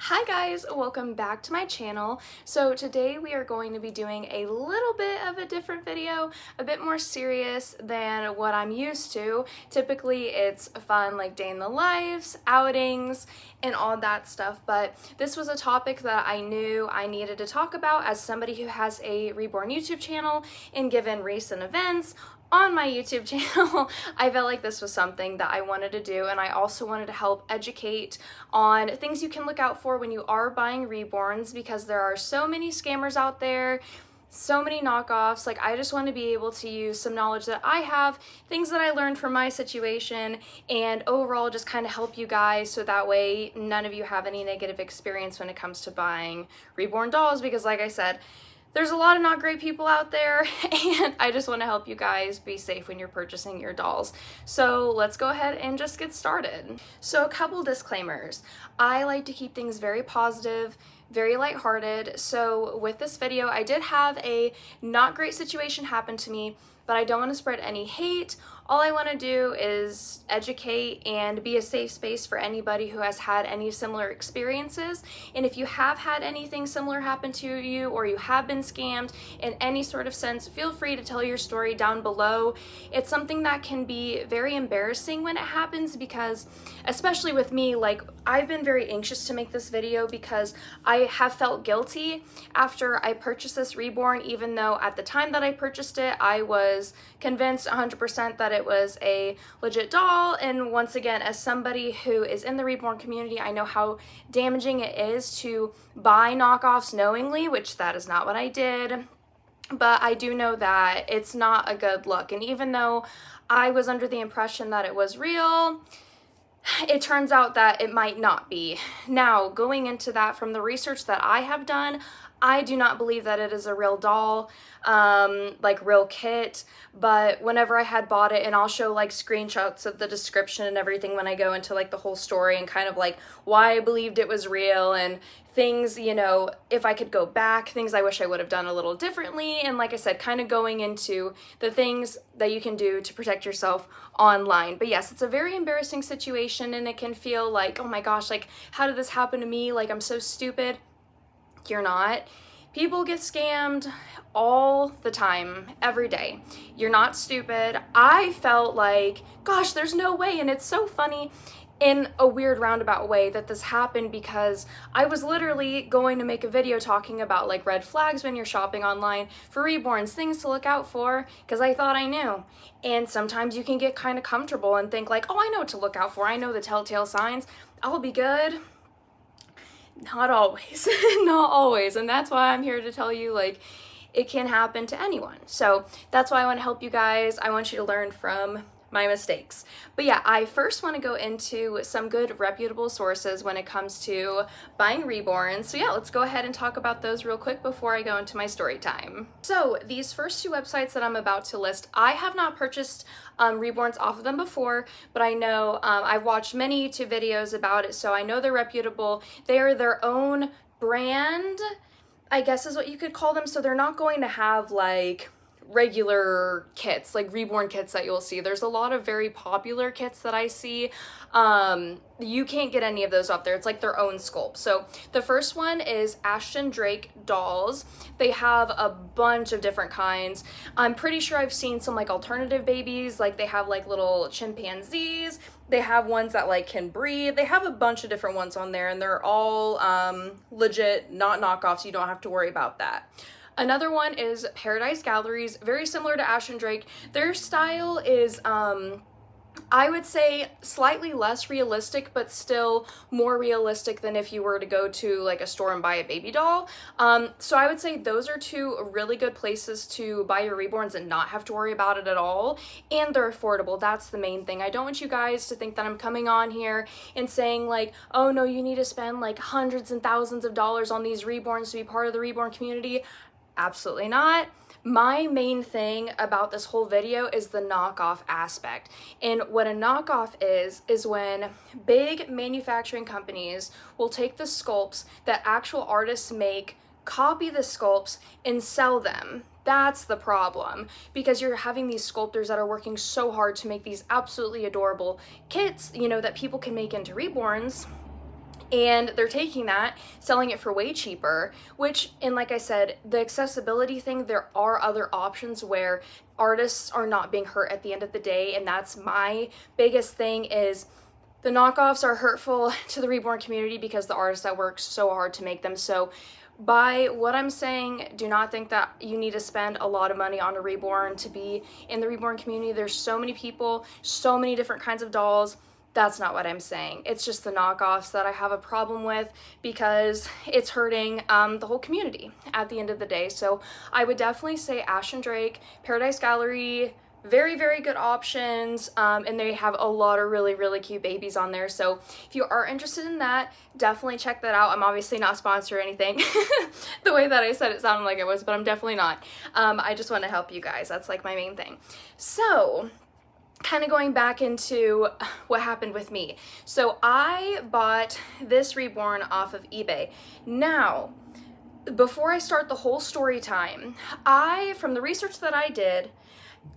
Hi guys, welcome back to my channel. So today we are going to be doing a little bit of a different video, a bit more serious than what I'm used to. Typically it's fun like day in the lives, outings, and all that stuff, but this was a topic that I knew I needed to talk about as somebody who has a Reborn YouTube channel, and given recent events on my YouTube channel, I felt like this was something that I wanted to do, and I also wanted to help educate on things you can look out for when you are buying Reborns, because there are so many scammers out there, so many knockoffs. Like, I just want to be able to use some knowledge that I have, things that I learned from my situation, and overall just kind of help you guys so that way none of you have any negative experience when it comes to buying Reborn dolls, because like I said, there's a lot of not great people out there, and I just want to help you guys be safe when you're purchasing your dolls. So let's go ahead and just get started. So a couple disclaimers. I like to keep things very positive, very lighthearted. So with this video, I did have a not great situation happen to me, but I don't want to spread any hate. All I want to do is educate and be a safe space for anybody who has had any similar experiences. And if you have had anything similar happen to you, or you have been scammed in any sort of sense, feel free to tell your story down below. It's something that can be very embarrassing when it happens, because especially with me, like, I've been very anxious to make this video because I have felt guilty after I purchased this Reborn, even though at the time that I purchased it, I was convinced 100% that it was a legit doll. And once again, as somebody who is in the Reborn community, I know how damaging it is to buy knockoffs knowingly, which that is not what I did. But I do know that it's not a good look. And even though I was under the impression that it was real, it turns out that it might not be. Now, going into that, from the research that I have done, I do not believe that it is a real doll, like real kit, but whenever I had bought it, and I'll show like screenshots of the description and everything when I go into like the whole story and kind of like why I believed it was real, and things, you know, if I could go back, things I wish I would have done a little differently, and like I said, kind of going into the things that you can do to protect yourself online. But yes, it's a very embarrassing situation, and it can feel like, oh my gosh, like, how did this happen to me? Like, I'm so stupid. You're not. People get scammed all the time, every day. You're not stupid. I felt like, gosh, there's no way. And it's so funny in a weird roundabout way that this happened, because I was literally going to make a video talking about like red flags when you're shopping online for Reborns, things to look out for, because I thought I knew. And sometimes you can get kind of comfortable and think like, oh, I know what to look out for. I know the telltale signs. I'll be good. Not always. Not always. And that's why I'm here to tell you, like, it can happen to anyone. So that's why I want to help you guys. I want you to learn from my mistakes. But yeah, I first want to go into some good reputable sources when it comes to buying Reborns. So yeah, let's go ahead and talk about those real quick before I go into my story time. So these first two websites that I'm about to list, I have not purchased Reborns off of them before, but I know I've watched many YouTube videos about it, so I know they're reputable. They are their own brand, I guess is what you could call them. So they're not going to have like regular kits, like Reborn kits that you'll see. There's a lot of very popular kits that I see. You can't get any of those up there. It's like their own sculpt. So the first one is Ashton Drake dolls. They have a bunch of different kinds. I'm pretty sure I've seen some like alternative babies, like they have like little chimpanzees. They have ones that like can breathe. They have a bunch of different ones on there, and they're all legit, not knockoffs. You don't have to worry about that. Another one is Paradise Galleries, very similar to Ashton Drake. Their style is, I would say, slightly less realistic, but still more realistic than if you were to go to like a store and buy a baby doll. So I would say those are two really good places to buy your Reborns and not have to worry about it at all. And they're affordable. That's the main thing. I don't want you guys to think that I'm coming on here and saying like, oh no, you need to spend like hundreds and thousands of dollars on these Reborns to be part of the Reborn community. Absolutely not. My main thing about this whole video is the knockoff aspect. And what a knockoff is when big manufacturing companies will take the sculpts that actual artists make, copy the sculpts, and sell them. That's the problem, because you're having these sculptors that are working so hard to make these absolutely adorable kits, you know, that people can make into Reborns. And they're taking that, selling it for way cheaper, which, and like I said, the accessibility thing, there are other options where artists are not being hurt at the end of the day, and that's my biggest thing is the knockoffs are hurtful to the Reborn community because the artists that work so hard to make them. So by what I'm saying, do not think that you need to spend a lot of money on a Reborn to be in the Reborn community. There's so many people, so many different kinds of dolls. That's not what I'm saying. It's just the knockoffs that I have a problem with because it's hurting the whole community at the end of the day. So I would definitely say Ash and Drake, Paradise Gallery, very, very good options, and they have a lot of really, really cute babies on there. So if you are interested in that, definitely check that out. I'm obviously not sponsored or anything. The way that I said it sounded like it was, but I'm definitely not. I just want to help you guys. That's like my main thing. So kind of going back into what happened with me. So I bought this Reborn off of eBay. Now, before I start the whole story time, from the research that I did,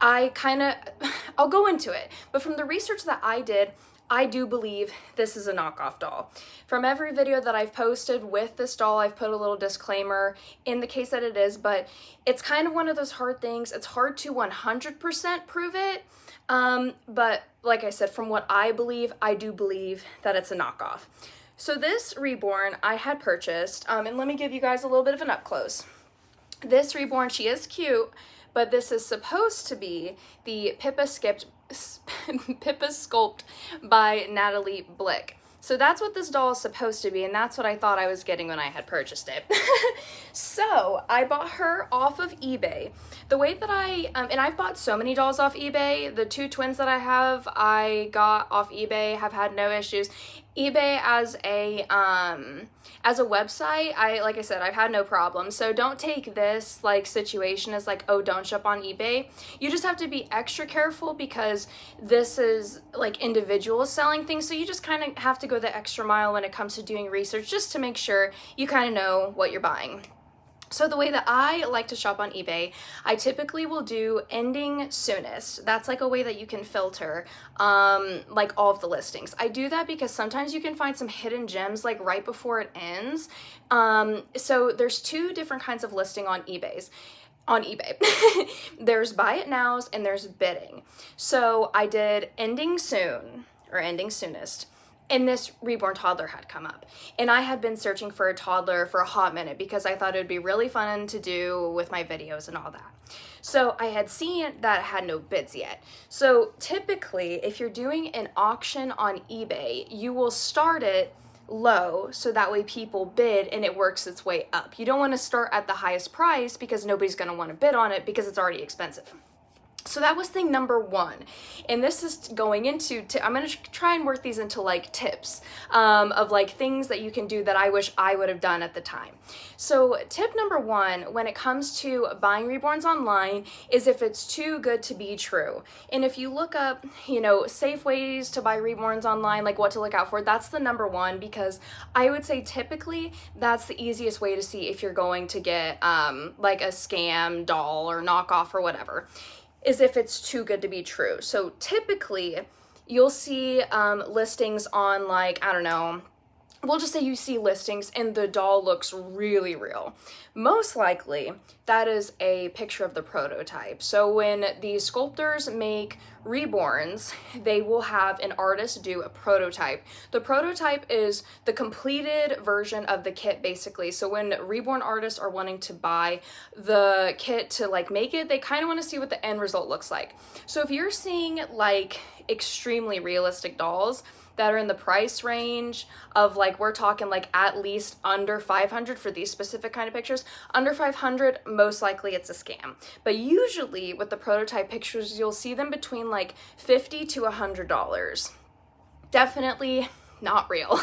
I'll go into it, but from the research that I did, I do believe this is a knockoff doll. From every video that I've posted with this doll, I've put a little disclaimer in the case that it is, but it's kind of one of those hard things. It's hard to 100% prove it, but like I said, from what I believe, I do believe that it's a knockoff. So this Reborn I had purchased, and let me give you guys a little bit of an up close. This Reborn, she is cute, but this is supposed to be the Pippa Sculpt by Natalie Blick. So that's what this doll is supposed to be, and that's what I thought I was getting when I had purchased it. So I bought her off of eBay. The way that and I've bought so many dolls off eBay. The two twins that I have, I got off eBay, have had no issues. eBay as a website, like I said, I've had no problem. So don't take this like situation as like, oh, don't shop on eBay. You just have to be extra careful because this is like individuals selling things. So you just kind of have to go the extra mile when it comes to doing research just to make sure you kind of know what you're buying. So the way that I like to shop on eBay, I typically will do ending soonest. That's like a way that you can filter like all of the listings. I do that because sometimes you can find some hidden gems like right before it ends. So there's two different kinds of listing on eBay. There's buy it nows and there's bidding. So I did ending soon or ending soonest. And this Reborn toddler had come up. And I had been searching for a toddler for a hot minute because I thought it would be really fun to do with my videos and all that. So I had seen that it had no bids yet. So typically, if you're doing an auction on eBay, you will start it low so that way people bid and it works its way up. You don't want to start at the highest price because nobody's going to want to bid on it because it's already expensive. So that was thing number one. And this is going into, I'm going to try and work these into like tips of like things that you can do that I wish I would have done at the time. So tip number one, when it comes to buying Reborns online, is if it's too good to be true. And if you look up, safe ways to buy Reborns online, like what to look out for, that's the number one, because I would say typically that's the easiest way to see if you're going to get like a scam doll or knockoff or whatever, is if it's too good to be true. So typically you'll see listings on like, I don't know, we'll just say you see listings and the doll looks really real. Most likely that is a picture of the prototype. So when these sculptors make Reborns, they will have an artist do a prototype. The prototype is the completed version of the kit basically. So when Reborn artists are wanting to buy the kit to like make it, they kind of want to see what the end result looks like. So if you're seeing like extremely realistic dolls that are in the price range of like, we're talking like at least under 500 for these specific kind of pictures, under 500, most likely it's a scam. But usually with the prototype pictures, you'll see them between like $50 to $100. Definitely not real.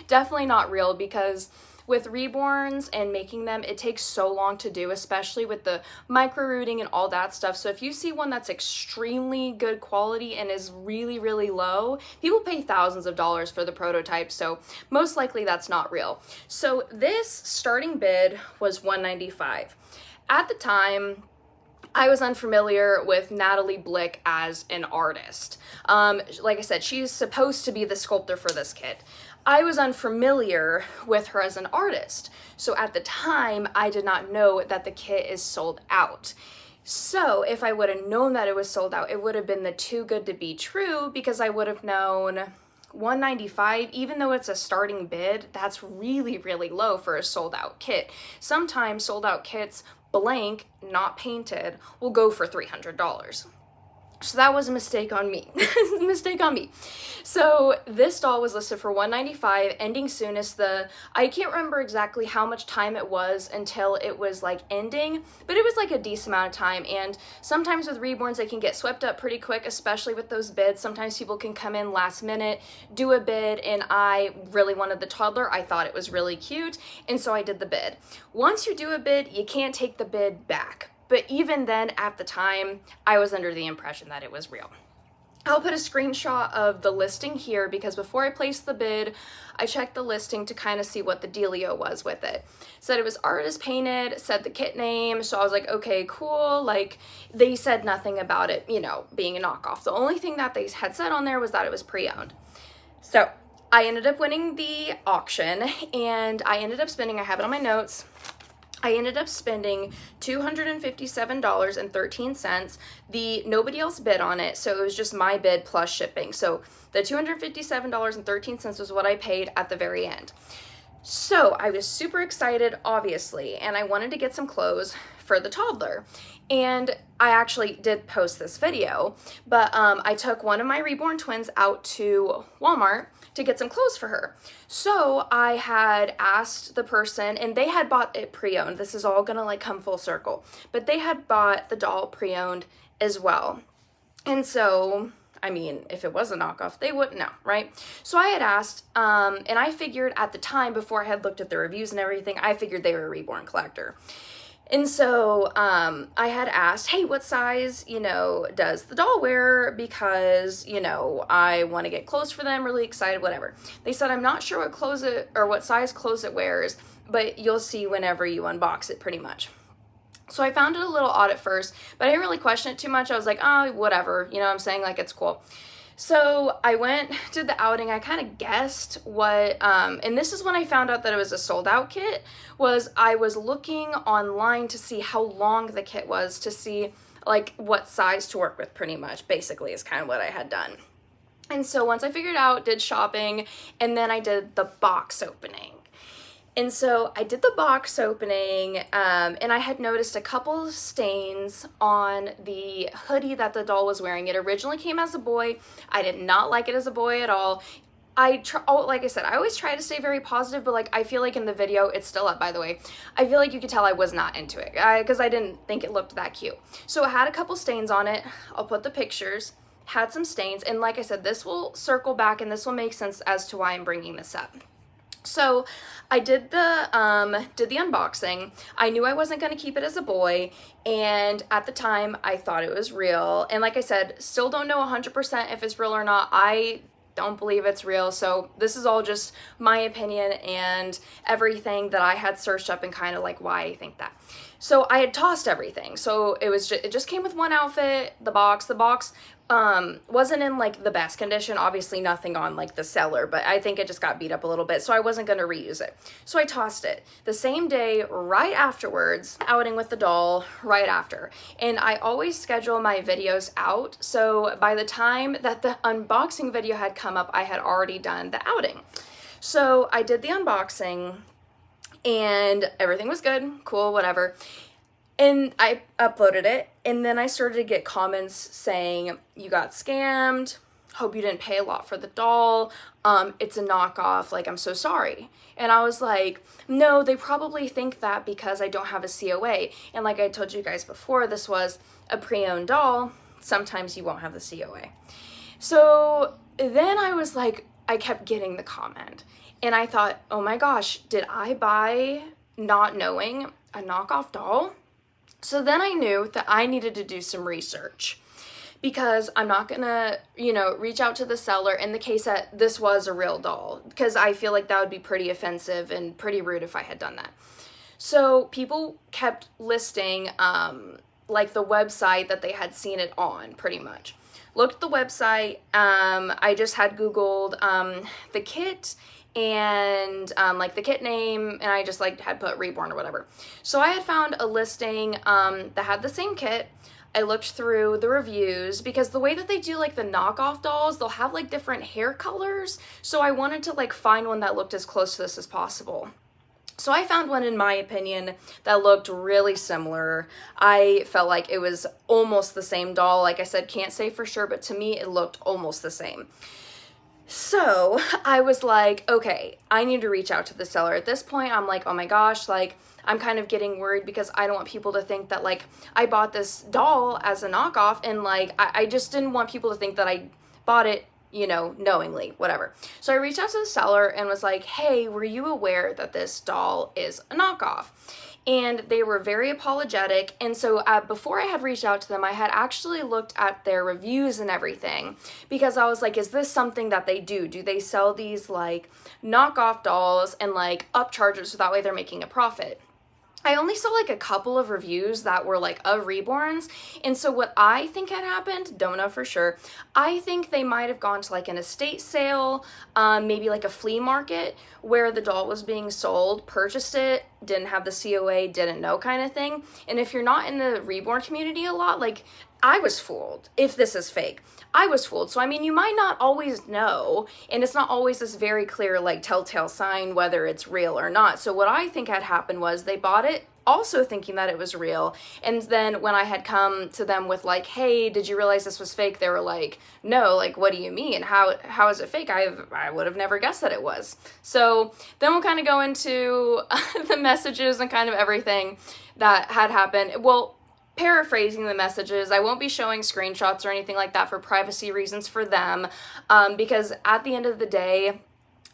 Definitely not real, because with Reborns and making them, it takes so long to do, especially with the micro rooting and all that stuff. So if you see one that's extremely good quality and is really, really low, people pay thousands of dollars for the prototype. So most likely that's not real. So this starting bid was $195. At the time, I was unfamiliar with Natalie Blick as an artist. Like I said, she's supposed to be the sculptor for this kit. I was unfamiliar with her as an artist. So at the time, I did not know that the kit is sold out. So if I would have known that it was sold out, it would have been the too good to be true, because I would have known $195, even though it's a starting bid, that's really, really low for a sold out kit. Sometimes sold out kits, blank, not painted, will go for $300. So that was a mistake on me. Mistake on me. So this doll was listed for $195, ending soonest. I can't remember exactly how much time it was until it was like ending, but it was like a decent amount of time. And sometimes with Reborns, they can get swept up pretty quick, especially with those bids. Sometimes people can come in last minute, do a bid, and I really wanted the toddler. I thought it was really cute, and so I did the bid. Once you do a bid, you can't take the bid back. But even then, at the time, I was under the impression that it was real. I'll put a screenshot of the listing here, because before I placed the bid, I checked the listing to kind of see what the dealio was with it. Said it was artist painted, said the kit name, so I was like, okay, cool. Like, they said nothing about it, you know, being a knockoff. The only thing that they had said on there was that it was pre-owned. So I ended up winning the auction, and I ended up spending, I have it on my notes, I ended up spending $257.13. Nobody else bid on it, so it was just my bid plus shipping. So the $257.13 was what I paid at the very end. So I was super excited, obviously, and I wanted to get some clothes for the toddler. And I actually did post this video, but I took one of my Reborn twins out to Walmart to get some clothes for her. So I had asked the person, and they had bought it pre-owned. This is all gonna like come full circle, but they had bought the doll pre-owned as well. And so, I mean, if it was a knockoff, they wouldn't know, right? So I had asked, and I figured at the time, before I had looked at the reviews and everything, I figured they were a Reborn collector. And so I had asked, hey, what size, you know, does the doll wear? Because, you know, I want to get clothes for them, really excited, whatever. They said, I'm not sure what size clothes it wears, but you'll see whenever you unbox it, pretty much. So I found it a little odd at first, but I didn't really question it too much. I was like, oh, whatever, you know what I'm saying? Like, it's cool. So I went to the outing, I kind of guessed what, and this is when I found out that it was a sold out kit, was I was looking online to see how long the kit was, to see like what size to work with, pretty much, basically is kind of what I had done. And so once I figured out, did shopping, and then I did the box opening. And so I did the box opening, and I had noticed a couple of stains on the hoodie that the doll was wearing. It originally came as a boy. I did not like it as a boy at all. Like I said, I always try to stay very positive, but like I feel like in the video, it's still up, by the way, I feel like you could tell I was not into it, because I didn't think it looked that cute. So it had a couple stains on it. I'll put the pictures. Had some stains, and like I said, this will circle back, and this will make sense as to why I'm bringing this up. So I did the unboxing. I knew I wasn't going to keep it as a boy, and at the time I thought it was real. And like I said, still don't know 100% if it's real or not. I don't believe it's real, so this is all just my opinion and everything that I had searched up and kind of like why I think that. So I had tossed everything, so it just came with one outfit. The box wasn't in like the best condition, obviously nothing on like the seller, but I think it just got beat up a little bit, so I wasn't going to reuse it. So I tossed it. The same day, right afterwards, outing with the doll, right after. And I always schedule my videos out, so by the time that the unboxing video had come up, I had already done the outing. So I did the unboxing, and everything was good, cool, whatever. And I uploaded it, and then I started to get comments saying, you got scammed, hope you didn't pay a lot for the doll, it's a knockoff, like, I'm so sorry. And I was like, no, they probably think that because I don't have a COA. And like I told you guys before, this was a pre-owned doll, sometimes you won't have the COA. So then I was like, I kept getting the comment, and I thought, oh my gosh, did I buy, not knowing, a knockoff doll? So then I knew that I needed to do some research, because I'm not gonna, you know, reach out to the seller in the case that this was a real doll, because I feel like that would be pretty offensive and pretty rude if I had done that. So people kept listing like the website that they had seen it on, pretty much. Looked at the website, I just had Googled the kit, and like the kit name, and I just like had put Reborn or whatever. So I had found a listing that had the same kit. I looked through the reviews because the way that they do like the knockoff dolls, they'll have like different hair colors. So I wanted to like find one that looked as close to this as possible. So I found one, in my opinion, that looked really similar. I felt like it was almost the same doll. Like I said, can't say for sure, but to me it looked almost the same. So I was like, okay, I need to reach out to the seller. At this point, I'm like, oh my gosh, like I'm kind of getting worried because I don't want people to think that like I bought this doll as a knockoff, and like I just didn't want people to think that I bought it, you know, knowingly, whatever. So I reached out to the seller and was like, hey, were you aware that this doll is a knockoff? And they were very apologetic. And so before I had reached out to them, I had actually looked at their reviews and everything, because I was like, is this something that they do? Do they sell these like knockoff dolls and like upcharge it so that way they're making a profit? I only saw like a couple of reviews that were like of Reborns, and so what I think had happened, don't know for sure, I think they might have gone to like an estate sale, maybe like a flea market where the doll was being sold, purchased it, didn't have the COA, didn't know kind of thing. And if you're not in the Reborn community a lot, like I was fooled if this is fake. I was fooled. So, I mean, you might not always know, and it's not always this very clear, like, telltale sign whether it's real or not. So what I think had happened was they bought it also thinking that it was real, and then when I had come to them with, like, hey, did you realize this was fake? They were like, no, like, what do you mean? How is it fake? I would have never guessed that it was. So then we'll kind of go into the messages and kind of everything that had happened. Well, paraphrasing the messages, I won't be showing screenshots or anything like that for privacy reasons for them, because at the end of the day,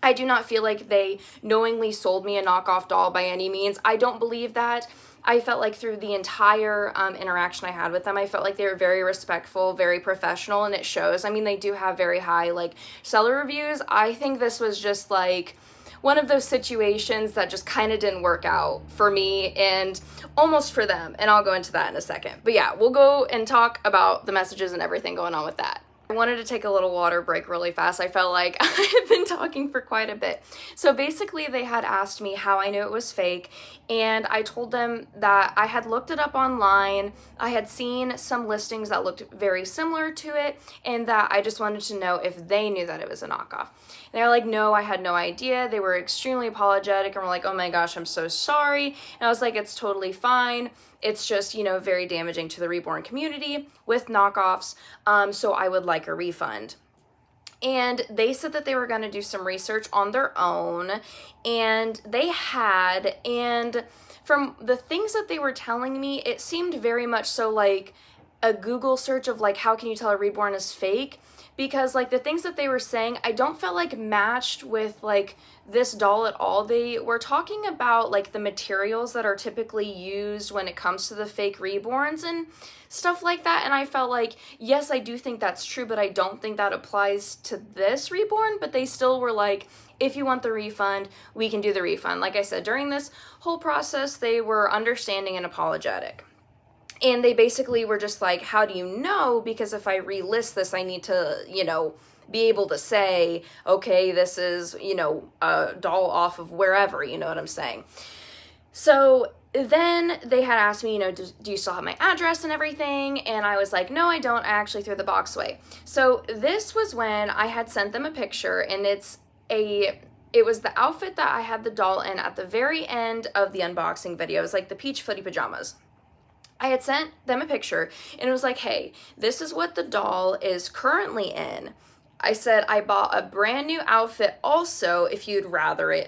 I do not feel like they knowingly sold me a knockoff doll by any means. I don't believe that. I felt like through the entire interaction I had with them, I felt like they were very respectful, very professional, and it shows. I mean, they do have very high like seller reviews. I think this was just like one of those situations that just kind of didn't work out for me and almost for them, and I'll go into that in a second. But yeah, we'll go and talk about the messages and everything going on with that. I wanted to take a little water break really fast. I felt like I had been talking for quite a bit. So basically they had asked me how I knew it was fake, and I told them that I had looked it up online. I had seen some listings that looked very similar to it, and that I just wanted to know if they knew that it was a knockoff. And they're like, no, I had no idea. They were extremely apologetic and were like, oh my gosh, I'm so sorry. And I was like, it's totally fine. It's just, you know, very damaging to the Reborn community with knockoffs, so I would like a refund. And they said that they were going to do some research on their own, and they had, and from the things that they were telling me, it seemed very much so like a Google search of like, how can you tell a Reborn is fake? Because like the things that they were saying, I don't feel like matched with like this doll at all. They were talking about like the materials that are typically used when it comes to the fake Reborns and stuff like that. And I felt like, yes, I do think that's true, but I don't think that applies to this Reborn. But they still were like, if you want the refund, we can do the refund. Like I said, during this whole process, they were understanding and apologetic. And they basically were just like, how do you know? Because if I relist this, I need to, you know, be able to say, okay, this is, you know, a doll off of wherever, you know what I'm saying? So then they had asked me, you know, do you still have my address and everything? And I was like, no, I don't. I actually threw the box away. So this was when I had sent them a picture, and it was the outfit that I had the doll in at the very end of the unboxing video. It was like the peach footy pajamas. I had sent them a picture, and it was like, hey, this is what the doll is currently in. I said I bought a brand new outfit also if you'd rather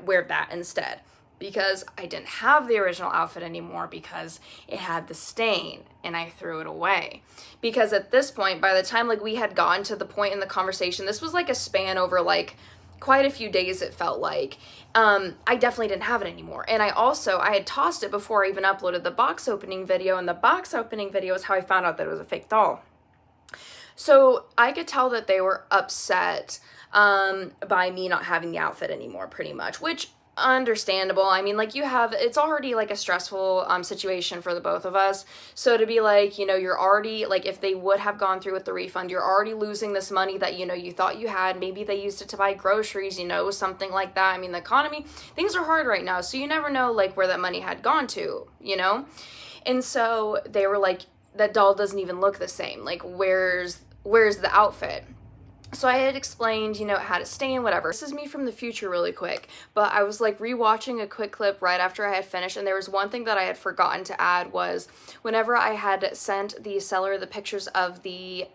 wear that instead, because I didn't have the original outfit anymore because it had the stain and I threw it away. Because at this point, by the time like we had gotten to the point in the conversation, this was like a span over like quite a few days, it felt like. I definitely didn't have it anymore. And I had tossed it before I even uploaded the box opening video, and the box opening video is how I found out that it was a fake doll. So I could tell that they were upset by me not having the outfit anymore, pretty much, which understandable. I mean, like, it's already like a stressful situation for the both of us. So to be like, you know, you're already like, if they would have gone through with the refund, you're already losing this money that, you know, you thought you had. Maybe they used it to buy groceries, you know, something like that. I mean, the economy, things are hard right now, so you never know like where that money had gone to, you know. And so they were like, that doll doesn't even look the same. Like, where's the outfit? So I had explained, you know, how to stain, whatever. This is me from the future really quick, but I was like rewatching a quick clip right after I had finished, and there was one thing that I had forgotten to add was whenever I had sent the seller the pictures of the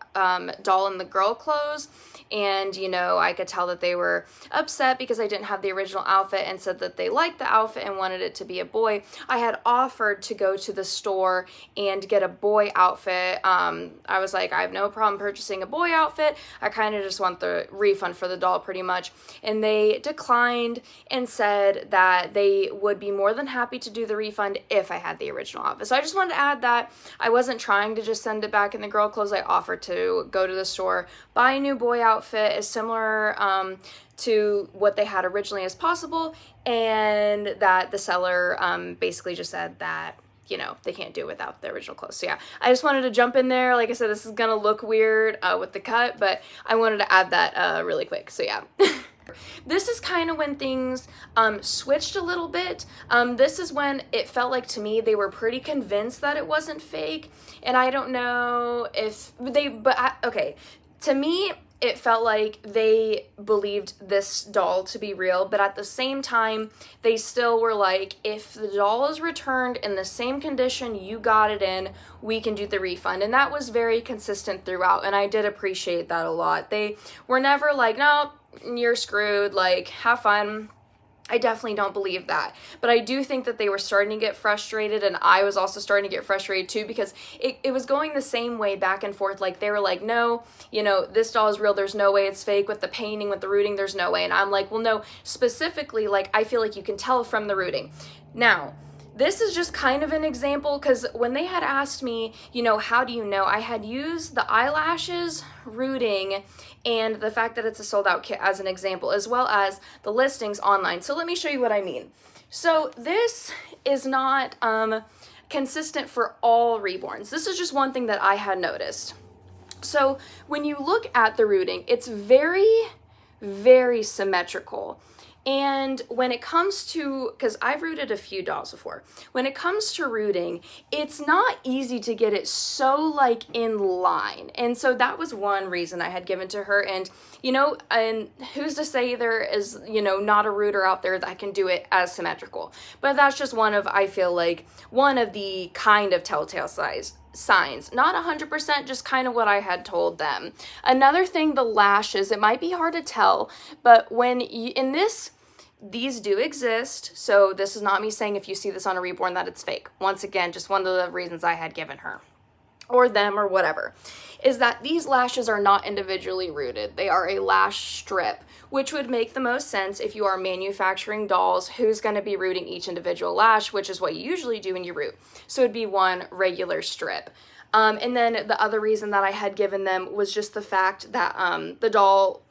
doll and the girl clothes, and, you know, I could tell that they were upset because I didn't have the original outfit and said that they liked the outfit and wanted it to be a boy. I had offered to go to the store and get a boy outfit. I was like, I have no problem purchasing a boy outfit. I kind of just want the refund for the doll pretty much. And they declined and said that they would be more than happy to do the refund if I had the original outfit. So I just wanted to add that I wasn't trying to just send it back in the girl clothes. I offered to go to the store, buy a new boy outfit as similar to what they had originally as possible, and that the seller basically just said that, you know, they can't do it without the original clothes. So yeah, I just wanted to jump in there. Like I said, this is gonna look weird with the cut, but I wanted to add that really quick. So yeah. This is kind of when things switched a little bit. This is when it felt like to me they were pretty convinced that it wasn't fake, and I don't know if they, okay, to me it felt like they believed this doll to be real, but at the same time, they still were like, if the doll is returned in the same condition you got it in, we can do the refund. And that was very consistent throughout, and I did appreciate that a lot. They were never like, no, you're screwed, like, have fun. I definitely don't believe that. But I do think that they were starting to get frustrated, and I was also starting to get frustrated too, because it was going the same way back and forth. Like, they were like, no, you know, this doll is real, there's no way it's fake. With the painting, with the rooting, there's no way. And I'm like, well, no, specifically, like, I feel like you can tell from the rooting. Now, this is just kind of an example, because when they had asked me, you know, how do you know, I had used the eyelashes, rooting, and the fact that it's a sold out kit as an example, as well as the listings online. So let me show you what I mean. So this is not consistent for all Reborns. This is just one thing that I had noticed. So when you look at the rooting, it's very, very symmetrical. And when it comes to, because I've rooted a few dolls before, when it comes to rooting, it's not easy to get it so like in line. And so that was one reason I had given to her. And, you know, and who's to say there is, you know, not a rooter out there that can do it as symmetrical. But that's just one of, I feel like, one of the kind of telltale signs. Not 100%, just kind of what I had told them. Another thing, the lashes, it might be hard to tell, but when you, in this, these do exist, so this is not me saying if you see this on a Reborn that it's fake. Once again, just one of the reasons I had given her, or them, or whatever, is that these lashes are not individually rooted. They are a lash strip, which would make the most sense if you are manufacturing dolls. Who's going to be rooting each individual lash, which is what you usually do when you root. So it'd be one regular strip. And then the other reason that I had given them was just the fact that the doll,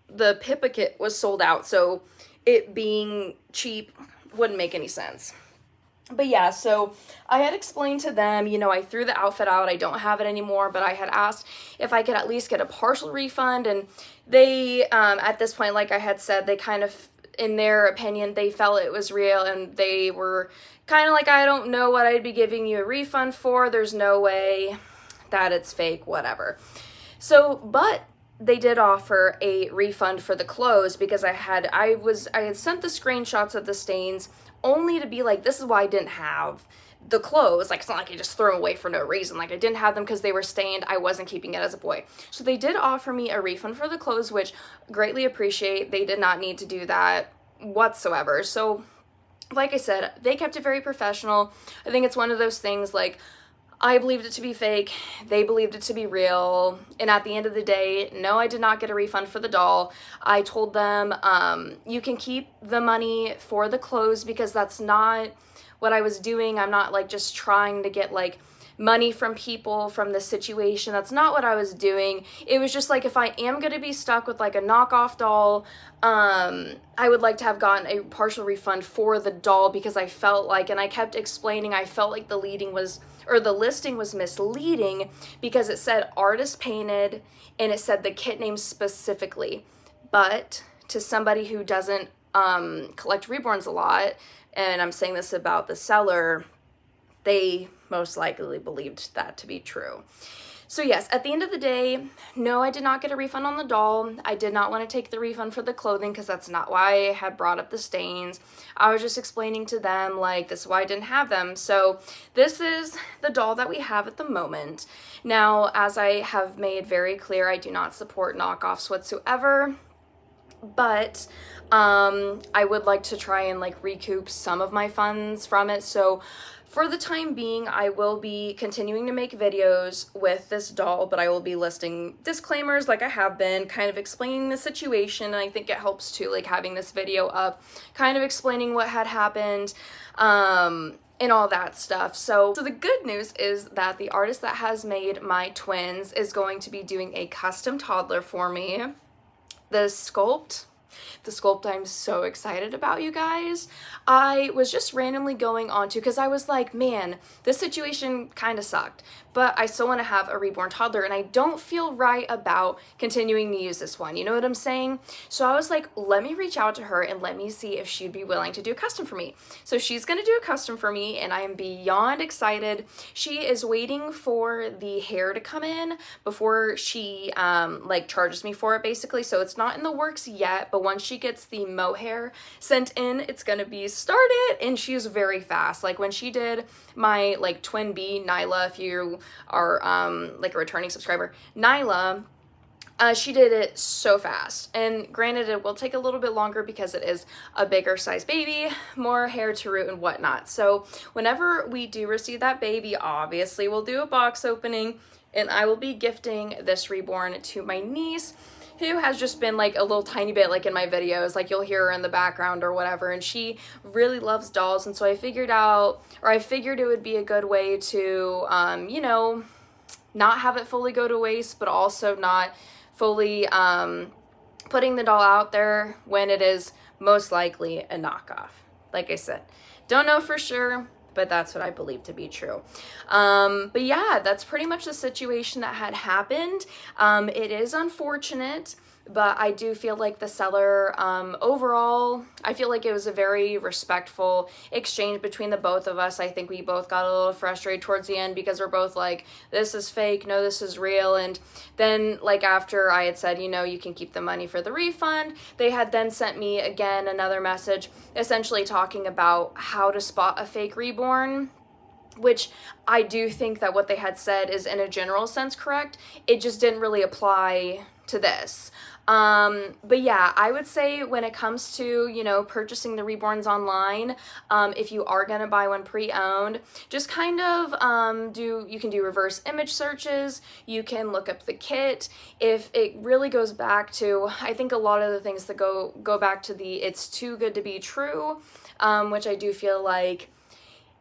the Pippa kit was sold out, so it being cheap wouldn't make any sense. But yeah, so I had explained to them, you know, I threw the outfit out, I don't have it anymore, but I had asked if I could at least get a partial refund, and they, at this point, like I had said, they kind of, in their opinion, they felt it was real, and they were kind of like, I don't know what I'd be giving you a refund for, there's no way that it's fake, whatever. So, but they did offer a refund for the clothes, because I had sent the screenshots of the stains only to be like, this is why I didn't have the clothes. Like, it's not like I just threw them away for no reason. Like, I didn't have them because they were stained. I wasn't keeping it as a boy. So they did offer me a refund for the clothes, which greatly appreciate. They did not need to do that whatsoever. So like I said, they kept it very professional. I think it's one of those things, like, I believed it to be fake, they believed it to be real, and at the end of the day, no, I did not get a refund for the doll. I told them, you can keep the money for the clothes, because that's not what I was doing. I'm not, like, just trying to get, like, money from people from the situation. That's not what I was doing. It was just like, if I am going to be stuck with like a knockoff doll, I would like to have gotten a partial refund for the doll, because I felt like, and I kept explaining, I felt like the listing was misleading because it said artist painted and it said the kit name specifically. But to somebody who doesn't collect Reborns a lot, and I'm saying this about the seller, they most likely believed that to be true. So yes, at the end of the day, no, I did not get a refund on the doll. I did not want to take the refund for the clothing because that's not why I had brought up the stains. I was just explaining to them, like, this is why I didn't have them. So this is the doll that we have at the moment. Now, as I have made very clear, I do not support knockoffs whatsoever, but I would like to try and like recoup some of my funds from it. So for the time being, I will be continuing to make videos with this doll, but I will be listing disclaimers like I have been, kind of explaining the situation. And I think it helps too, like having this video up, kind of explaining what had happened, and all that stuff. So the good news is that the artist that has made my twins is going to be doing a custom toddler for me. The sculpt I'm so excited about, you guys. I was just randomly going on to, because I was like, man, this situation kind of sucked, but I still want to have a reborn toddler, and I don't feel right about continuing to use this one. You know what I'm saying? So I was like, let me reach out to her and let me see if she'd be willing to do a custom for me. So she's going to do a custom for me, and I am beyond excited. She is waiting for the hair to come in before she like charges me for it, basically. So it's not in the works yet, but once she gets the mohair sent in, it's gonna be started. And she's very fast. Like when she did my like twin B, Nyla, if you are like a returning subscriber, Nyla, she did it so fast. And granted, it will take a little bit longer because it is a bigger size baby, more hair to root and whatnot. So whenever we do receive that baby, obviously we'll do a box opening, and I will be gifting this reborn to my niece, who has just been like a little tiny bit like in my videos, like you'll hear her in the background or whatever, and she really loves dolls. And so I figured it would be a good way to, you know, not have it fully go to waste, but also not fully putting the doll out there when it is most likely a knockoff. Like I said, don't know for sure, but that's what I believe to be true. But yeah, that's pretty much the situation that had happened. It is unfortunate, but I do feel like the seller, overall, I feel like it was a very respectful exchange between the both of us. I think we both got a little frustrated towards the end because we're both like, this is fake, no, this is real. And then like after I had said, you know, you can keep the money for the refund, they had then sent me again another message essentially talking about how to spot a fake reborn, which I do think that what they had said is in a general sense correct. It just didn't really apply to this. But yeah, I would say when it comes to, you know, purchasing the Reborns online, if you are going to buy one pre-owned, just kind of, you can do reverse image searches. You can look up the kit. If it really goes back to, I think a lot of the things that go back to the, it's too good to be true, which I do feel like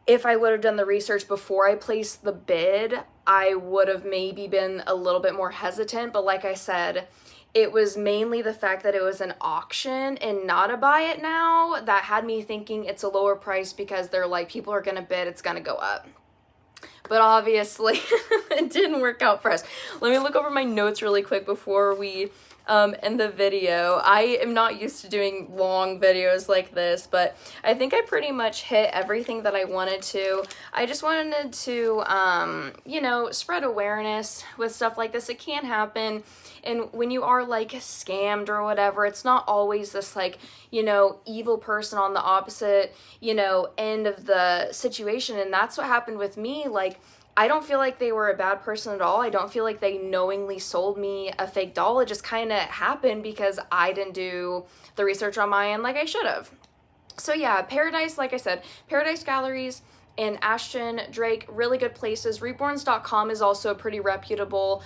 if I would have done the research before I placed the bid, I would have maybe been a little bit more hesitant. But like I said, it was mainly the fact that it was an auction and not a buy it now that had me thinking it's a lower price because they're like, people are going to bid, it's going to go up. But obviously, it didn't work out for us. Let me look over my notes really quick before we end the video. I am not used to doing long videos like this, but I think I pretty much hit everything that I wanted to. I just wanted to, you know, spread awareness with stuff like this. It can happen. And when you are like scammed or whatever, it's not always this like, you know, evil person on the opposite, you know, end of the situation. And that's what happened with me. Like, I don't feel like they were a bad person at all. I don't feel like they knowingly sold me a fake doll. It just kind of happened because I didn't do the research on my end like I should have. So yeah, Paradise, like I said, Paradise Galleries and Ashton, Drake, really good places. Reborns.com is also a pretty reputable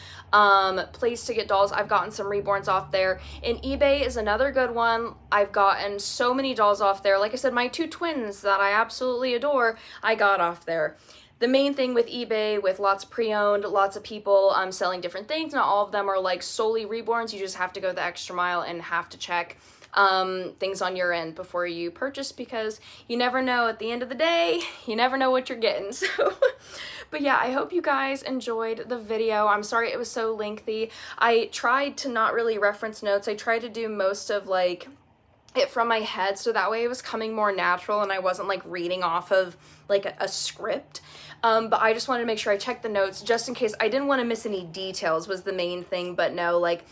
place to get dolls. I've gotten some Reborns off there. And eBay is another good one. I've gotten so many dolls off there. Like I said, my two twins that I absolutely adore, I got off there. the main thing with eBay, with lots of pre-owned, lots of people selling different things, not all of them are like solely Reborns. You just have to go the extra mile and have to check things on your end before you purchase, because you never know, at the end of the day, you never know what you're getting. So but yeah, I hope you guys enjoyed the video. I'm sorry it was so lengthy. I tried to not really reference notes. I tried to do most of like it from my head, so that way it was coming more natural and I wasn't like reading off of like a script. But I just wanted to make sure I checked the notes just in case. I didn't want to miss any details was the main thing. But no, like,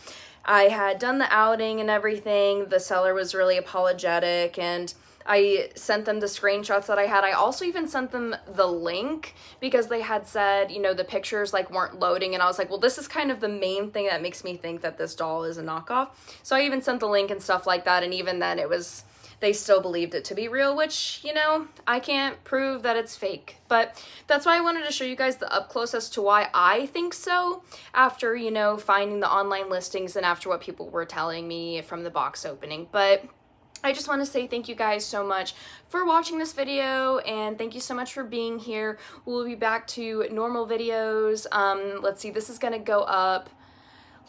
I had done the outing and everything. The seller was really apologetic, and I sent them the screenshots that I had. I also even sent them the link because they had said, you know, the pictures like weren't loading, and I was like, well, this is kind of the main thing that makes me think that this doll is a knockoff. So I even sent the link and stuff like that, and even then it was, they still believed it to be real, which, you know, I can't prove that it's fake. But that's why I wanted to show you guys the up close as to why I think so, after, you know, finding the online listings and after what people were telling me from the box opening. But I just want to say thank you guys so much for watching this video, and thank you so much for being here. We'll be back to normal videos. Let's see, this is going to go up.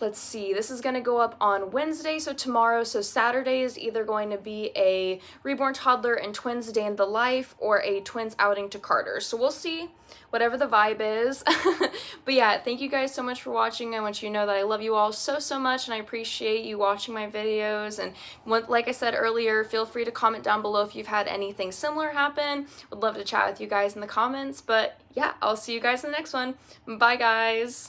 Let's see, this is going to go up on Wednesday, so tomorrow. So Saturday is either going to be a Reborn Toddler and Twins Day in the Life or a Twins outing to Carter. So we'll see, whatever the vibe is. But yeah, thank you guys so much for watching. I want you to know that I love you all so, so much, and I appreciate you watching my videos. And like I said earlier, feel free to comment down below if you've had anything similar happen. Would love to chat with you guys in the comments. But yeah, I'll see you guys in the next one. Bye, guys.